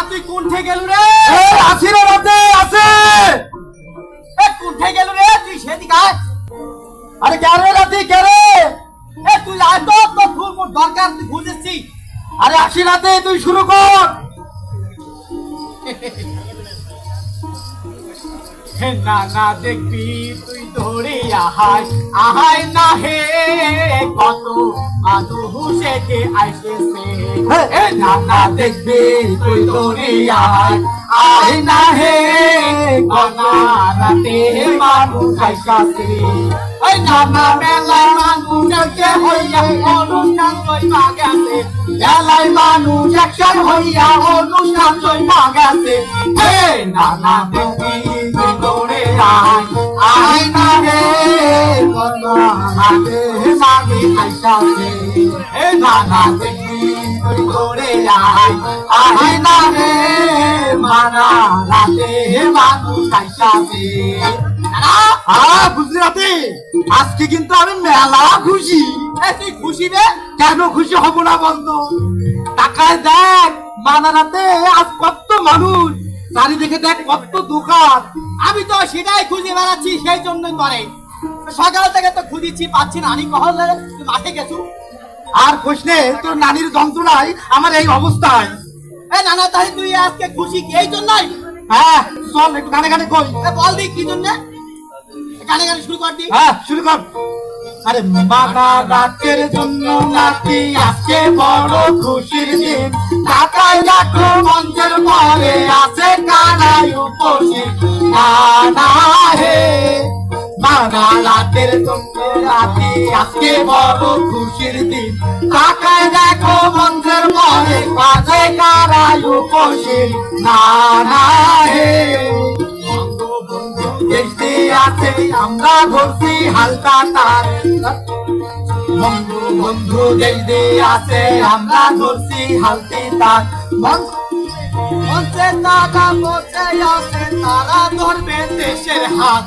তুই কোনঠে গেলু রে? আসি রে রাতে আছে। কোনঠে গেলু রে? তুই সেদিকে আয়। আরে কে রে রাতে কে রে? তুই আয় তো, তোর ফুল মোট দরকার, তুই বুঝেছিস। আরে আসি রাতে তুই শুরু কর। না না দেখবি তুই ধরে আহাই আহাই না হে কত মানুষ একে আইসেছে। না না দেখবি তুই ধরে আহাই আহাই না হে কত রাতে মানুষ আইসাছে। ওই নানা মেলায় মানুষ একে হইয়া অনুষ্ঠান লইবা গেছে। মেলায় মানুষ একসাথে হইয়া অনুষ্ঠান লইবা গেছে। নানা দেখবি দৌড়ে আয় আয় না রে কত মাগে মাগে আইসাছে। নানা দেখবি দৌড়ে আয় আয় না রে মানা রাতে মানুষ আইসাছে। বুঝলি রাতে আজকে কিন্তু আমি মেলা খুশি। তুই খুশি রে? কেন খুশি হব না বলতো? টাকায় দেখ মানা রাতে আজ কত মানুষ, চারিদিকে দেখ কত দোকান। আমি তো সেটাই খুঁজে বেড়াচ্ছি, সেই জন্যই করে সকাল থেকে তো খুঁজেছি পাচ্ছি না। আমি কখন তুই মাঠে গেছু? আর কোশনে তোর নানির যন্ত্রণায় আমার এই অবস্থায়। নানা তাই তুই আজকে খুশি কি এই জন্যই? হ্যাঁ চল একটু গানে গানে কই। বল দি কি জন্য গানে গানে শুরু কর দি। হ্যাঁ শুরু কর। আরে মানা রাতের জন্য নাকি আজকে বড় খুশির দিন। ঢাকায় দেখো মঞ্চের পরে আছে কানাই উপস্থিত। নানা হে মানা রাতের জন্য নাকি আজকে বড় খুশির দিন। ঢাকায় দেখো মঞ্চের পরে আছে কানাই উপস্থিত। নানা হে দেখতে আছে আমরা ধরছি হালকা তার। বন্ধু বন্ধু দেখতে আছে আমরা ধরছি হালকি তার। মঞ্চে তারা বসে আছে তারা ধরবে দেশের হাত।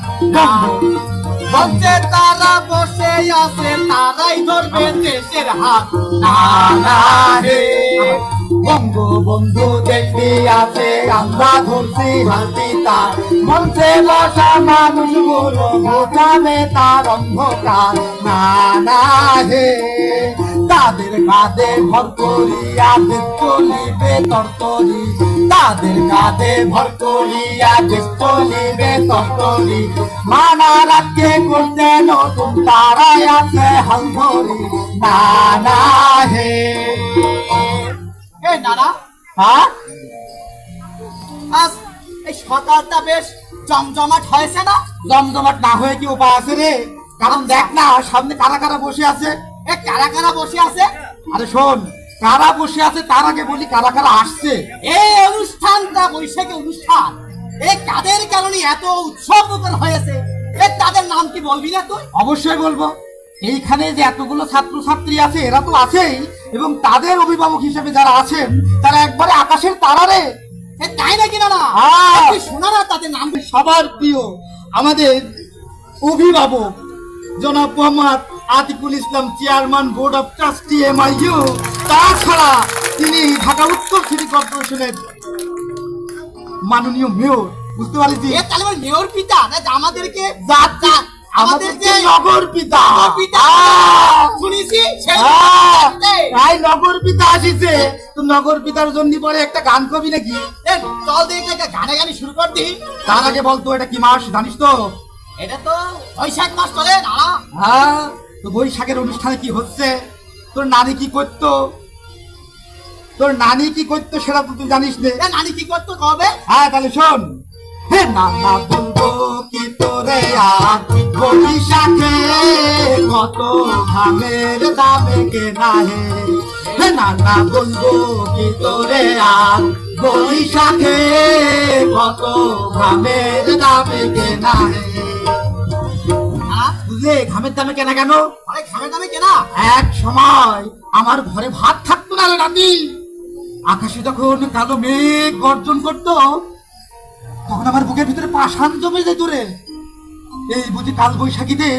মঞ্চে তারা বসে আছে তারাই ধরবে দেশের হাত। নানা হে বঙ্গবন্ধু দেখতে আছে আমরা ধরছি হালকি তার। মঞ্চে বসা মানুষগুলো বোঝাবে তার অন্ধকার। নানা হে তাদের কাঁধে ভর করিয়া চলিবে তরতরি। তাদের কাঁধে ভর করিয়া চলিবে তরতরি। মানা রাখতে করতে নতুন তারাই আছে হালধরি। নানা হে নানা হ্যাঁ আজ এই সকালটা বেশ জমজমাট হয়েছে না? জমজমাট না হয়ে কি উপায় আছে রে? কারণ দেখ না সামনে কারা কারা বসে আছে। কারা কারা বসে আছে? আরে শোন, কারা বসে আছে তার আগে বলি কারা কারা আসছে। এই অনুষ্ঠানটা বৈশাখী অনুষ্ঠান, এই কাদের কারণে এত উৎসব হয়েছে, তাদের নাম কি বলবি না তুই? অবশ্যই বলবো। এইখানে যে এতগুলো ছাত্রছাত্রী আছে এরা তো আছেই, এবং তাদের অভিভাবক হিসেবে যারা আছেন তারা একবারে আকাশের তারা রে। তাই নাকি না? তুই শোনা না তাদের নাম। সবার প্রিয় আমাদের অভিভাবক জনাব Mohammad Atikul Islam, chairman board of trustee MIU। তাছাড়া তিনি ঢাকা উত্তর সিটি কর্পোরেশনের মাননীয় মেয়র। বুঝতে পারিস? তাহলে মেয়র পিতা আমাদেরকে আমাদের যে নগর পিতা শুনেছি তাই নগর পিতা আসিছে। তো নগর পিতার জন্য পরে একটা গান কবি নাকি? চল দেখে গানে গানে শুরু কর দি। তার আগে বলতো এটা কি মাস জানিস তো? এটা তো বৈশাখ মাস চলে না? হ্যাঁ, তো বৈশাখের অনুষ্ঠানে কি হচ্ছে? তোর নানি কি করতো? তোর নানি কি করতো সেটা তো তুই জানিস না। নানি কি করতো কবে? হ্যাঁ তাহলে শোন। হে নানা বলবো কি তোরে আর বৈশাখে কত ধামের দামে কেনা হে। হে নানা বলবো কি তোরে আর বৈশাখে কত ধামের দামে কেনা হে। বুঝলে ঘামের দামে কেনা কেন? ঘামের দামে কেনা? এক সময় আমার ঘরে ভাত থাকতো না রে নাতি। আকাশে যখন কালো মেঘ গর্জন করতো তখন আমার বুকের ভিতরে পাষাণ জমে যেত রে। এই বুঝি কাল বৈশাখীতে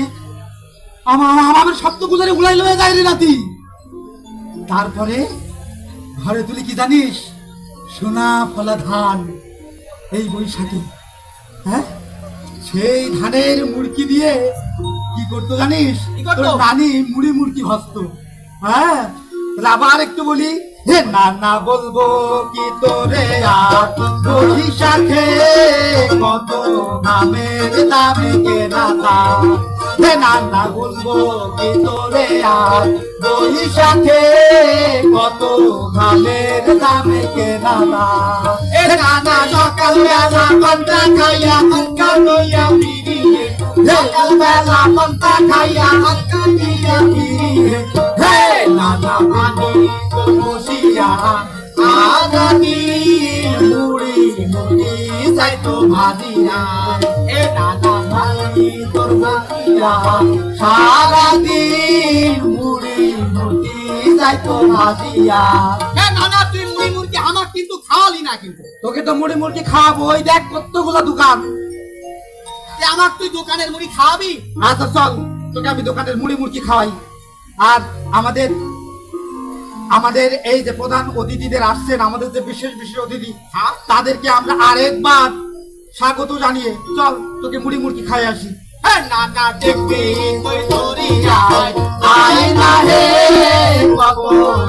আমার শব্দ গুজারে উড়াই লয়ে যায় রে নাতি। তারপরে ঘরে তুলি কি জানিস? সোনা ফলা ধান এই বৈশাখে, হ্যাঁ সেই ধানের মুড়কি দিয়ে কি করতো জানিস? কি করতো? তোর নানি মুড়ি মুড়কি ভাজতো। হ্যাঁ, তাহলে আবার একটু বলি, হে নানা বলবো কি তোরে আর বৈশাখে কত নামের দামে কেনা ধান। হে নানা বলবো কি তোরে আর বৈশাখে কত নামের দামে কেনা ধান। এ নানা সকাল বেলা পান্তা খাইয়া আক্কা নিয়া ফিরিয়ে, সকাল বেলা পান্তা খাইয়া আক্কা নিয়া ফিরিয়ে, হে নানা পানি তোর বসিয়া আগানি মুড়ি মুড়ি যাইতো ভাজিয়া। এ নানা পানি তোর বসিয়া সারাদিন মুড়ি মুড়ি যাইতো ভাজিয়া। এ নানা তুই মুড়ি মুড়কি আমার কিন্তু খাওয়ালি না কিন্তু। তোকে তো মুড়ি মুড়কি খাওয়াবো, ওই দেখ কতগুলো দোকান। যে আমার তুই দোকানের মুড়ি খাওয়াবি? আচ্ছা চল, তোকে আমি দোকানের মুড়ি মুড়কি খাওয়াই। আর আমাদের আমাদের এই যে প্রধান অতিথিদের আসছেন, আমাদের যে বিশেষ বিশেষ অতিথি, তাদেরকে আমরা আরেকবার স্বাগত জানিয়ে চল তোকে মুড়ি মুড়কি খাই আসি। হে নানা দেখবি তুই তোরি আয় আয় না হে বাবু।